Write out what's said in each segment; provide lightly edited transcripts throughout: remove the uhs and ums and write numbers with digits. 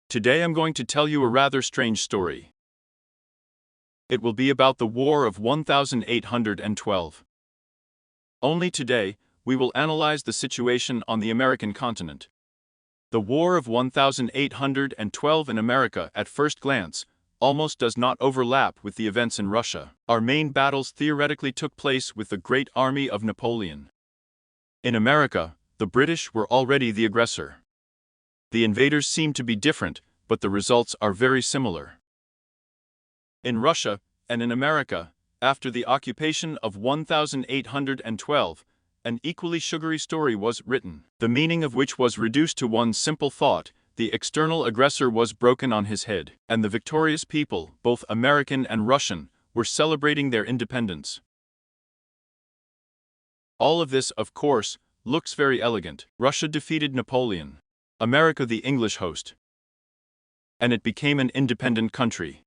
Today I'm going to tell you a rather strange story. It will be about the War of 1812. Only today, we will analyze the situation on the American continent. The War of 1812 in America, at first glance, almost does not overlap with the events in Russia. Our main battles theoretically took place with the great army of Napoleon. In America, the British were already the aggressor. The invaders seem to be different, but the results are very similar. In Russia and in America, after the occupation of 1812, an equally sugary story was written, the meaning of which was reduced to one simple thought: the external aggressor was broken on his head, and the victorious people, both American and Russian, were celebrating their independence. All of this, of course, looks very elegant. Russia defeated Napoleon, America the English host, and it became an independent country.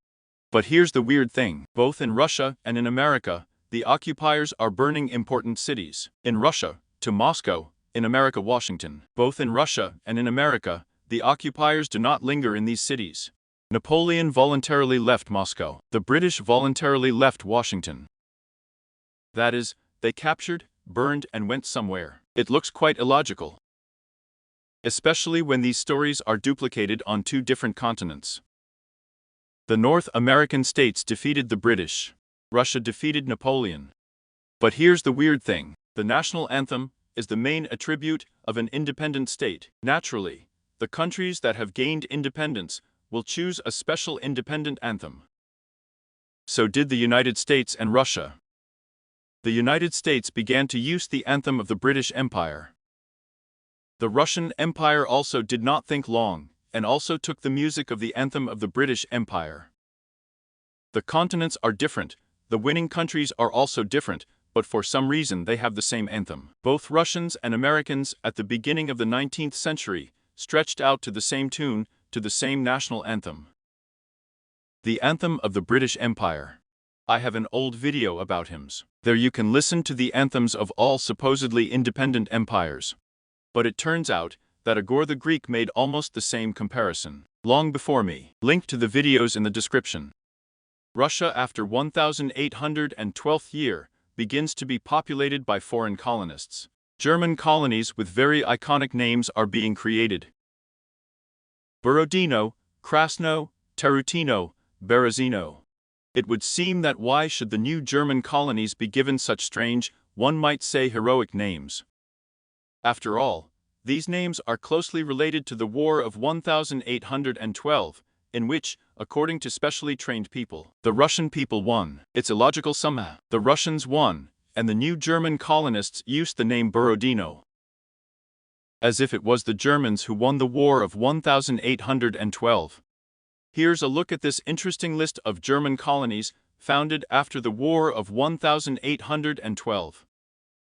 But here's the weird thing: both in Russia and in America, the occupiers are burning important cities. In Russia, to Moscow; in America, Washington. Both in Russia and in America, the occupiers do not linger in these cities. Napoleon voluntarily left Moscow. The British voluntarily left Washington. That is, they captured, burned, and went somewhere. It looks quite illogical, especially when these stories are duplicated on two different continents. The North American states defeated the British. Russia defeated Napoleon. But here's the weird thing: the national anthem is the main attribute of an independent state. Naturally, the countries that have gained independence will choose a special independent anthem. So did the United States and Russia. The United States began to use the anthem of the British Empire. The Russian Empire also did not think long, and also took the music of the anthem of the British Empire. The continents are different, the winning countries are also different, but for some reason they have the same anthem. Both Russians and Americans at the beginning of the 19th century stretched out to the same tune, to the same national anthem. The anthem of the British Empire. I have an old video about hymns. There you can listen to the anthems of all supposedly independent empires. But it turns out that Igor the Greek made almost the same comparison, long before me. Link to the videos in the description. Russia, after 1812th year, begins to be populated by foreign colonists. German colonies with very iconic names are being created: Borodino, Krasno, Tarutino, Berezino. It would seem that why should the new German colonies be given such strange, one might say heroic names? After all, these names are closely related to the War of 1812, in which, according to specially trained people, the Russian people won. It's illogical somehow. The Russians won, and the new German colonists used the name Borodino, as if it was the Germans who won the War of 1812. Here's a look at this interesting list of German colonies founded after the War of 1812.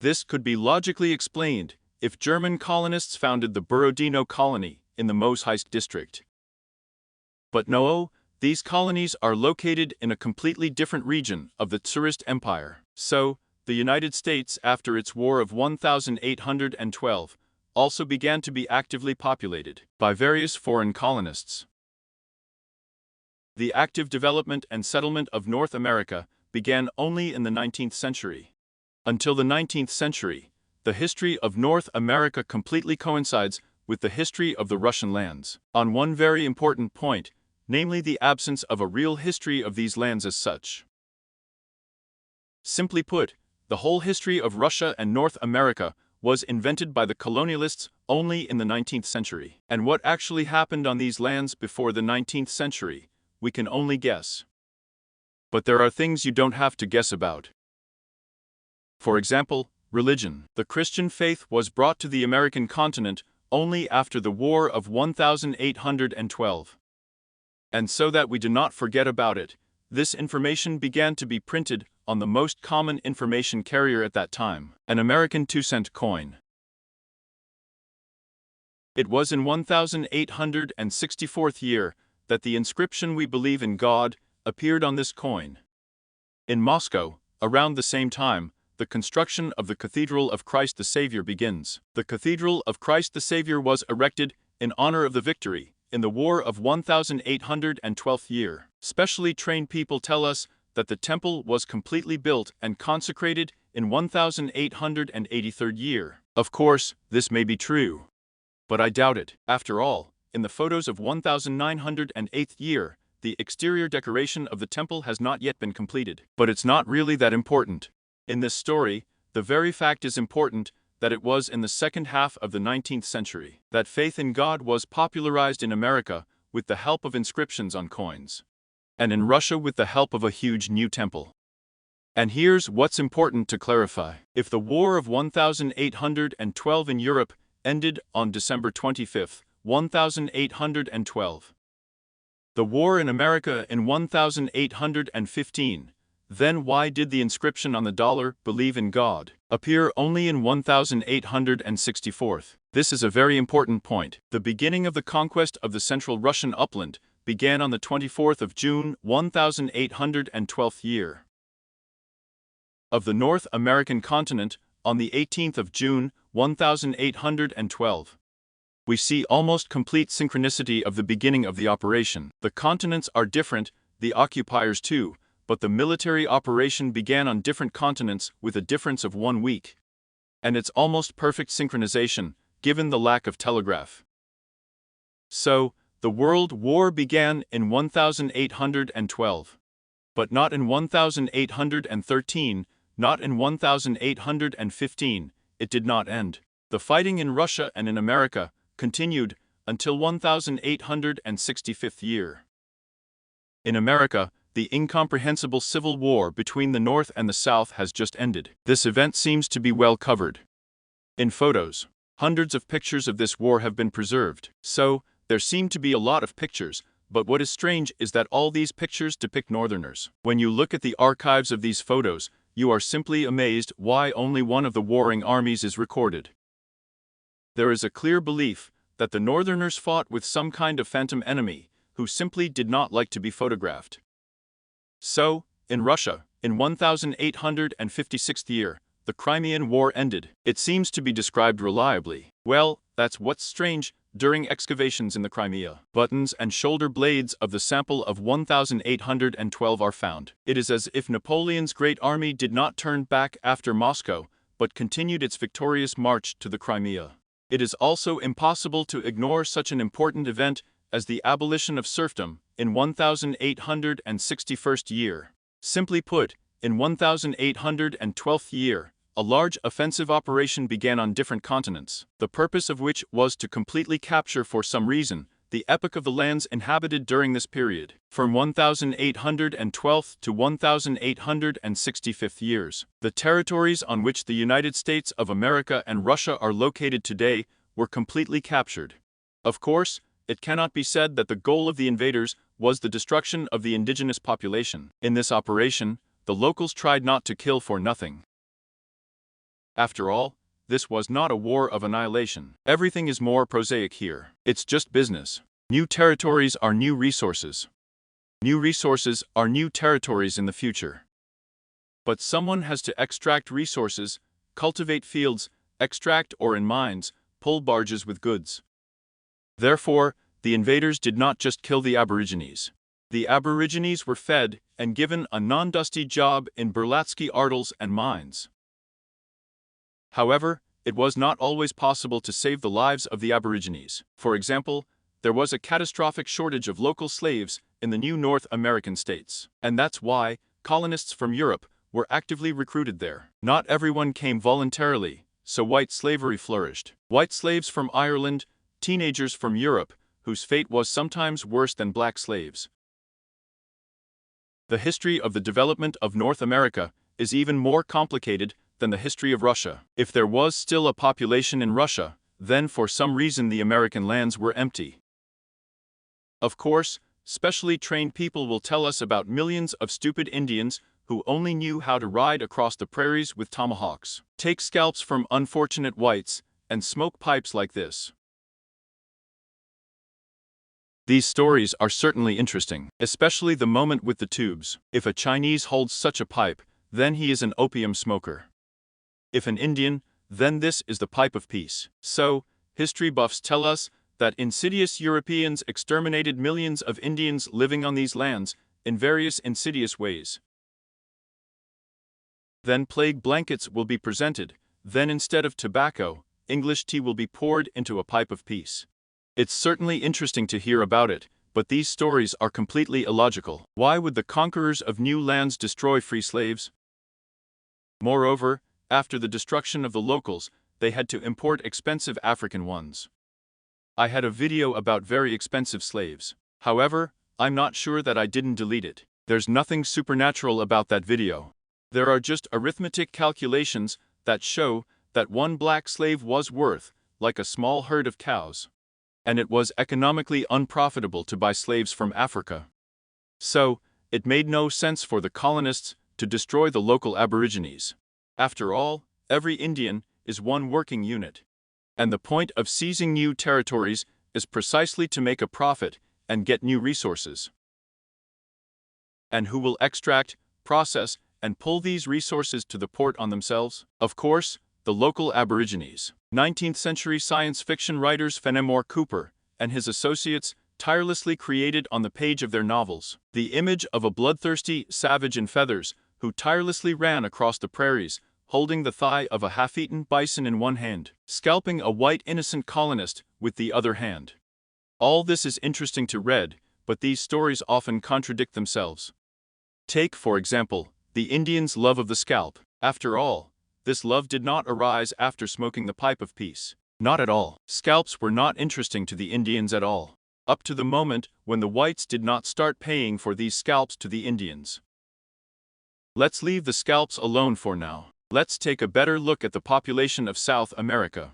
This could be logically explained if German colonists founded the Borodino colony in the Mosheist district. But no, these colonies are located in a completely different region of the Tsarist Empire. So, the United States, after its War of 1812, also began to be actively populated by various foreign colonists. The active development and settlement of North America began only in the 19th century. Until the 19th century, the history of North America completely coincides with the history of the Russian lands, on one very important point, namely the absence of a real history of these lands as such. Simply put, the whole history of Russia and North America was invented by the colonialists only in the 19th century. And what actually happened on these lands before the 19th century, we can only guess. But there are things you don't have to guess about. For example, religion. The Christian faith was brought to the American continent only after the War of 1812. And so that we do not forget about it, this information began to be printed on the most common information carrier at that time, an American 2-cent coin. It was in 1864th year that the inscription "We believe in God" appeared on this coin. In Moscow, around the same time, the construction of the Cathedral of Christ the Savior begins. The Cathedral of Christ the Savior was erected in honor of the victory in the War of 1812 year. Specially trained people tell us that the temple was completely built and consecrated in 1883 year. Of course, this may be true, but I doubt it. After all, in the photos of 1908 year, the exterior decoration of the temple has not yet been completed. But it's not really that important. In this story, the very fact is important that it was in the second half of the 19th century that faith in God was popularized in America with the help of inscriptions on coins, and in Russia with the help of a huge new temple. And here's what's important to clarify. If the War of 1812 in Europe ended on December 25, 1812, the war in America in 1815, then why did the inscription on the dollar, "Believe in God," appear only in 1864? This is a very important point. The beginning of the conquest of the central Russian upland began on the 24th of June, 1812 year. Of the North American continent, on the 18th of June, 1812. We see almost complete synchronicity of the beginning of the operation. The continents are different, the occupiers too, but the military operation began on different continents with a difference of 1 week. And it's almost perfect synchronization, given the lack of telegraph. So, the World War began in 1812. But not in 1813, not in 1815, it did not end. The fighting in Russia and in America continued until 1865 year. In America, the incomprehensible civil war between the North and the South has just ended. This event seems to be well covered. In photos, hundreds of pictures of this war have been preserved. So, there seem to be a lot of pictures, but what is strange is that all these pictures depict Northerners. When you look at the archives of these photos, you are simply amazed why only one of the warring armies is recorded. There is a clear belief that the Northerners fought with some kind of phantom enemy, who simply did not like to be photographed. So, in Russia, in 1856 year, the Crimean War ended. It seems to be described reliably. Well, that's what's strange. During excavations in the Crimea, buttons and shoulder blades of the sample of 1812 are found. It is as if Napoleon's great army did not turn back after Moscow, but continued its victorious march to the Crimea. It is also impossible to ignore such an important event as the abolition of serfdom in 1861 year. Simply put, in 1812 year, a large offensive operation began on different continents, the purpose of which was to completely capture for some reason the epoch of the lands inhabited during this period, from 1812 to 1865 years. The territories on which the United States of America and Russia are located today were completely captured. Of course, it cannot be said that the goal of the invaders was the destruction of the indigenous population. In this operation, the locals tried not to kill for nothing. After all, this was not a war of annihilation. Everything is more prosaic here. It's just business. New territories are new resources. New resources are new territories in the future. But someone has to extract resources, cultivate fields, extract or in mines, pull barges with goods. Therefore, the invaders did not just kill the Aborigines. The Aborigines were fed and given a non-dusty job in Burlatsky artels and mines. However, it was not always possible to save the lives of the Aborigines. For example, there was a catastrophic shortage of local slaves in the new North American states. And that's why colonists from Europe were actively recruited there. Not everyone came voluntarily, so white slavery flourished. White slaves from Ireland, teenagers from Europe, whose fate was sometimes worse than black slaves. The history of the development of North America is even more complicated than the history of Russia. If there was still a population in Russia, then for some reason the American lands were empty. Of course, specially trained people will tell us about millions of stupid Indians who only knew how to ride across the prairies with tomahawks, take scalps from unfortunate whites, and smoke pipes like this. These stories are certainly interesting, especially the moment with the tubes. If a Chinese holds such a pipe, then he is an opium smoker. If an Indian, then this is the pipe of peace. So, history buffs tell us that insidious Europeans exterminated millions of Indians living on these lands in various insidious ways. Then plague blankets will be presented, then instead of tobacco, English tea will be poured into a pipe of peace. It's certainly interesting to hear about it, but these stories are completely illogical. Why would the conquerors of new lands destroy free slaves? Moreover, after the destruction of the locals, they had to import expensive African ones. I had a video about very expensive slaves. However, I'm not sure that I didn't delete it. There's nothing supernatural about that video. There are just arithmetic calculations that show that one black slave was worth, like a small herd of cows. And it was economically unprofitable to buy slaves from Africa. So, it made no sense for the colonists to destroy the local aborigines. After all, every Indian is one working unit. And the point of seizing new territories is precisely to make a profit and get new resources. And who will extract, process, and pull these resources to the port on themselves? Of course, the local aborigines. 19th century science fiction writers Fenimore Cooper and his associates tirelessly created on the page of their novels the image of a bloodthirsty savage in feathers who tirelessly ran across the prairies, holding the thigh of a half-eaten bison in one hand, scalping a white innocent colonist with the other hand. All this is interesting to read, but these stories often contradict themselves. Take, for example, the Indians' love of the scalp. After all, this love did not arise after smoking the pipe of peace. Not at all. Scalps were not interesting to the Indians at all, up to the moment when the whites did not start paying for these scalps to the Indians. Let's leave the scalps alone for now. Let's take a better look at the population of South America.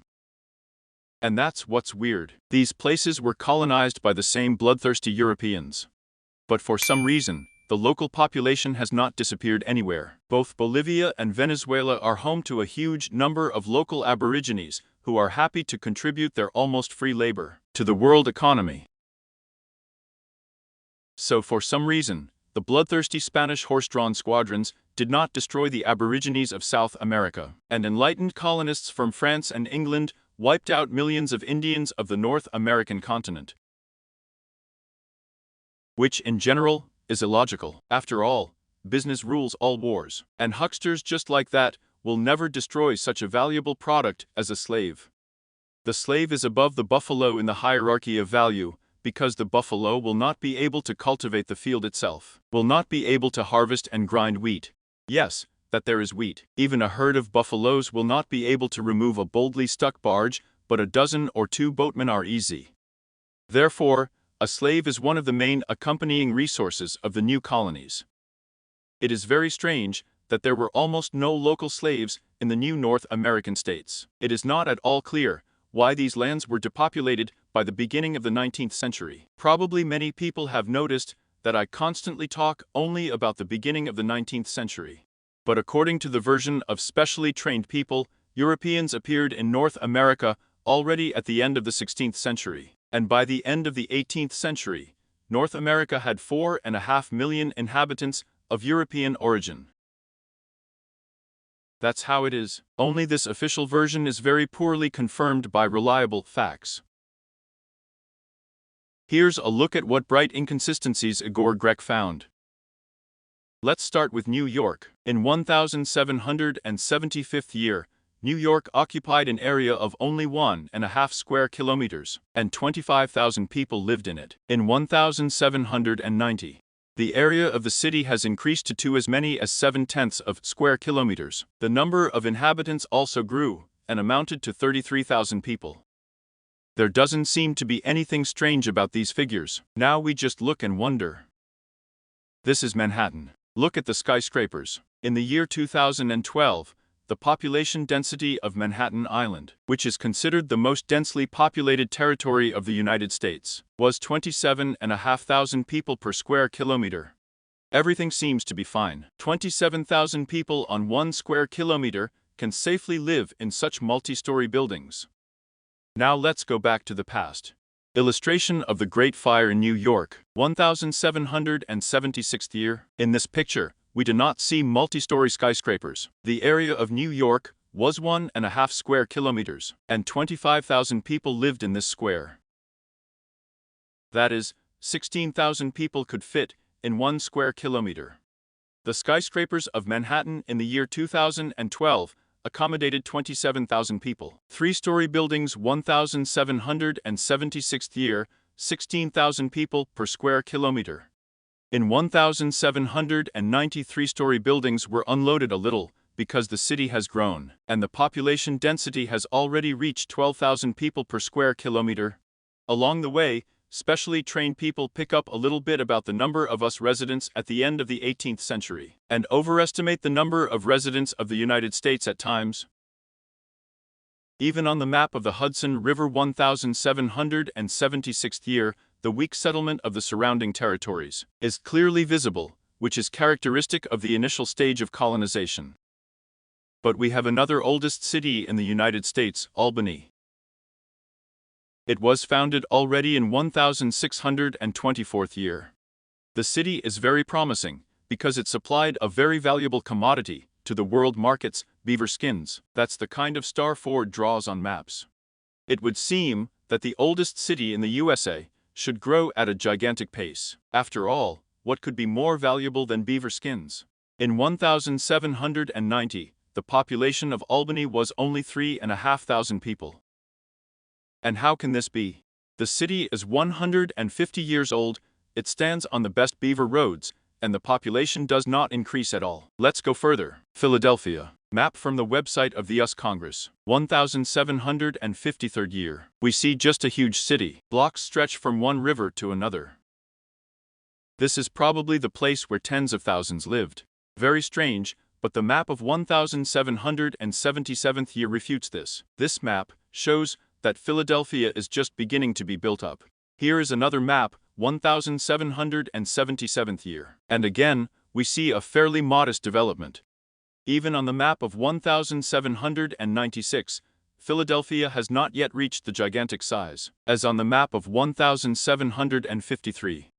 And that's what's weird. These places were colonized by the same bloodthirsty Europeans. But for some reason, the local population has not disappeared anywhere. Both Bolivia and Venezuela are home to a huge number of local aborigines who are happy to contribute their almost free labor to the world economy. So for some reason, the bloodthirsty Spanish horse-drawn squadrons did not destroy the aborigines of South America, and enlightened colonists from France and England wiped out millions of Indians of the North American continent. Which, in general, is illogical. After all, business rules all wars, and hucksters just like that will never destroy such a valuable product as a slave. The slave is above the buffalo in the hierarchy of value, because the buffalo will not be able to cultivate the field itself, will not be able to harvest and grind wheat. Yes, that there is wheat. Even a herd of buffaloes will not be able to remove a boldly stuck barge, but a dozen or two boatmen are easy. Therefore, a slave is one of the main accompanying resources of the new colonies. It is very strange that there were almost no local slaves in the new North American states. It is not at all clear why these lands were depopulated by the beginning of the 19th century. Probably many people have noticed that I constantly talk only about the beginning of the 19th century. But according to the version of specially trained people, Europeans appeared in North America already at the end of the 16th century. And by the end of the 18th century, North America had 4.5 million inhabitants of European origin. That's how it is. Only this official version is very poorly confirmed by reliable facts. Here's a look at what bright inconsistencies Igor Grek found. Let's start with New York. In 1775th year, New York occupied an area of only 1.5 square kilometers, and 25,000 people lived in it. In 1790, the area of the city has increased to as many as 7/10 of square kilometers. The number of inhabitants also grew, and amounted to 33,000 people. There doesn't seem to be anything strange about these figures. Now we just look and wonder. This is Manhattan. Look at the skyscrapers. In the year 2012, the population density of Manhattan Island, which is considered the most densely populated territory of the United States, was 27,500 people per square kilometer. Everything seems to be fine. 27,000 people on 1 square kilometer can safely live in such multi-story buildings. Now let's go back to the past. Illustration of the Great Fire in New York, 1776th year. In this picture, we do not see multi-story skyscrapers. The area of New York was 1.5 square kilometers, and 25,000 people lived in this square. That is, 16,000 people could fit in 1 square kilometer. The skyscrapers of Manhattan in the year 2012 accommodated 27,000 people. Three-story buildings 1,776th year, 16,000 people per square kilometer. In 1,790 three-story buildings were unloaded a little because the city has grown, and the population density has already reached 12,000 people per square kilometer. Along the way, specially trained people pick up a little bit about the number of us residents at the end of the 18th century, and overestimate the number of residents of the United States at times. Even on the map of the Hudson River 1776th year, the weak settlement of the surrounding territories is clearly visible, which is characteristic of the initial stage of colonization. But we have another oldest city in the United States, Albany. It was founded already in 1624th year. The city is very promising because it supplied a very valuable commodity to the world markets, beaver skins. That's the kind of star Ford draws on maps. It would seem that the oldest city in the USA should grow at a gigantic pace. After all, what could be more valuable than beaver skins? In 1790, the population of Albany was only 3,500 people. And how can this be? The city is 150 years old, it stands on the best beaver roads, and the population does not increase at all. Let's go further. Philadelphia. Map from the website of the US Congress. 1753rd year. We see just a huge city. Blocks stretch from one river to another. This is probably the place where tens of thousands lived. Very strange, but the map of 1777th year refutes this. This map shows that Philadelphia is just beginning to be built up. Here is another map, 1777th year. And again, we see a fairly modest development. Even on the map of 1796, Philadelphia has not yet reached the gigantic size, as on the map of 1753.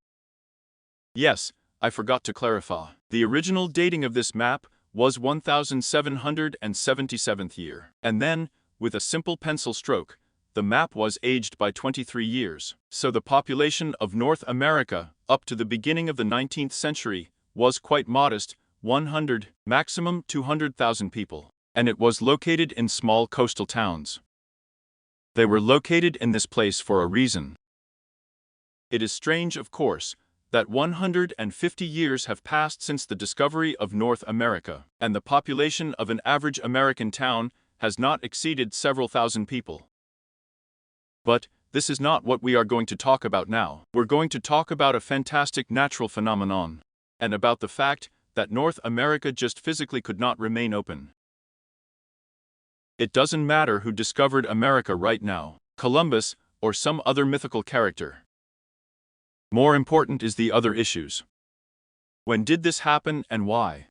Yes, I forgot to clarify. The original dating of this map was 1777th year. And then, with a simple pencil stroke, the map was aged by 23 years. So the population of North America, up to the beginning of the 19th century, was quite modest, 100, maximum 200,000 people. And it was located in small coastal towns. They were located in this place for a reason. It is strange, of course, that 150 years have passed since the discovery of North America, and the population of an average American town has not exceeded several thousand people. But this is not what we are going to talk about now. We're going to talk about a fantastic natural phenomenon, and about the fact that North America just physically could not remain open. It doesn't matter who discovered America right now, Columbus or some other mythical character. More important is the other issues. When did this happen and why?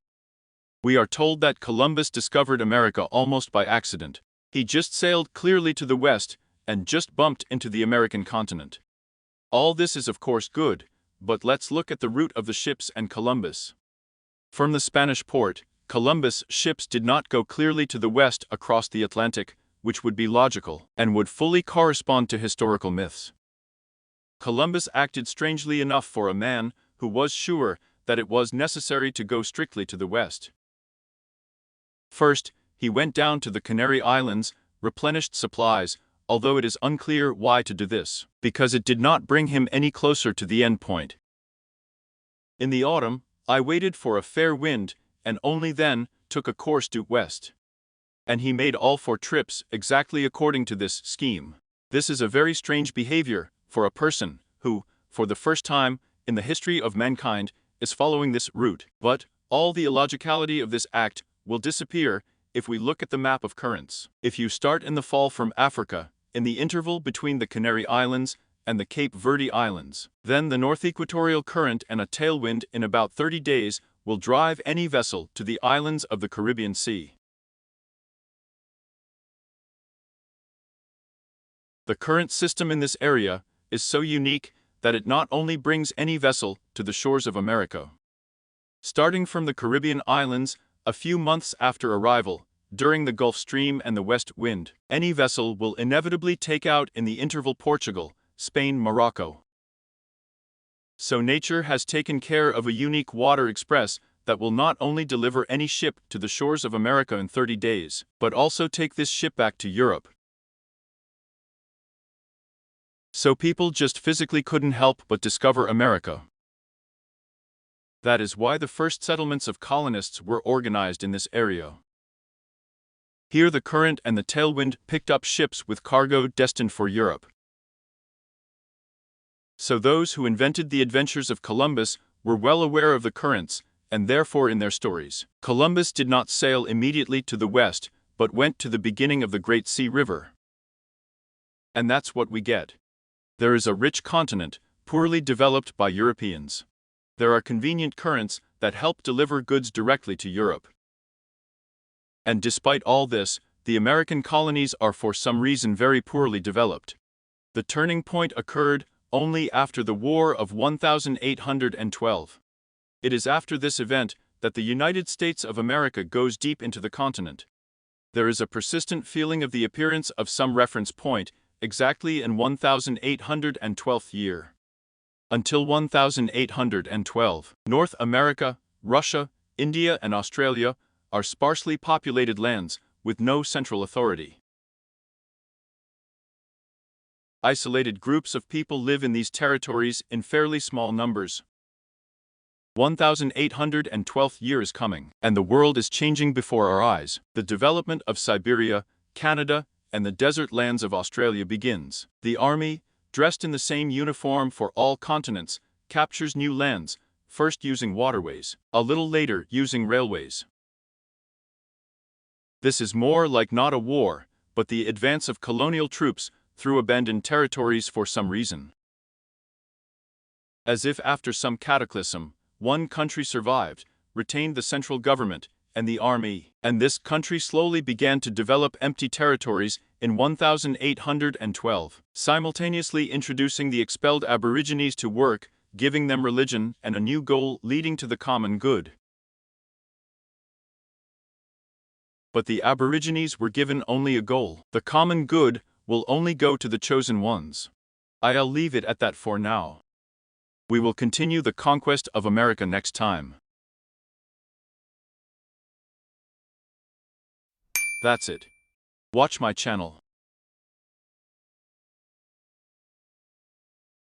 We are told that Columbus discovered America almost by accident. He just sailed clearly to the west and just bumped into the American continent. All this is of course good, but let's look at the route of the ships and Columbus. From the Spanish port, Columbus' ships did not go clearly to the west across the Atlantic, which would be logical and would fully correspond to historical myths. Columbus acted strangely enough for a man who was sure that it was necessary to go strictly to the west. First, he went down to the Canary Islands, replenished supplies, although it is unclear why to do this, because it did not bring him any closer to the end point. In the autumn, I waited for a fair wind, and only then took a course due west. And he made all 4 trips exactly according to this scheme. This is a very strange behavior for a person who, for the first time in the history of mankind, is following this route. But all the illogicality of this act will disappear if we look at the map of currents. If you start in the fall from Africa, in the interval between the Canary Islands and the Cape Verde Islands, then the north equatorial current and a tailwind in about 30 days will drive any vessel to the islands of the Caribbean Sea. The current system in this area is so unique that it not only brings any vessel to the shores of America. Starting from the Caribbean islands, a few months after arrival, during the Gulf Stream and the west wind, any vessel will inevitably take out in the interval Portugal, Spain, Morocco. So nature has taken care of a unique water express that will not only deliver any ship to the shores of America in 30 days, but also take this ship back to Europe. So people just physically couldn't help but discover America. That is why the first settlements of colonists were organized in this area. Here the current and the tailwind picked up ships with cargo destined for Europe. So those who invented the adventures of Columbus were well aware of the currents, and therefore in their stories, Columbus did not sail immediately to the west, but went to the beginning of the Great Sea River. And that's what we get. There is a rich continent, poorly developed by Europeans. There are convenient currents that help deliver goods directly to Europe. And despite all this, the American colonies are for some reason very poorly developed. The turning point occurred only after the War of 1812. It is after this event that the United States of America goes deep into the continent. There is a persistent feeling of the appearance of some reference point exactly in 1812th year. Until 1812, North America, Russia, India and Australia are sparsely populated lands with no central authority. Isolated groups of people live in these territories in fairly small numbers. 1812th year is coming, and the world is changing before our eyes. The development of Siberia, Canada, and the desert lands of Australia begins. The army, dressed in the same uniform for all continents, captures new lands, first using waterways, a little later using railways. This is more like not a war, but the advance of colonial troops through abandoned territories for some reason. As if after some cataclysm, one country survived, retained the central government and the army, and this country slowly began to develop empty territories in 1812, simultaneously introducing the expelled Aborigines to work, giving them religion and a new goal leading to the common good. But the Aborigines were given only a goal. The common good will only go to the chosen ones. I'll leave it at that for now. We will continue the conquest of America next time. That's it. Watch my channel.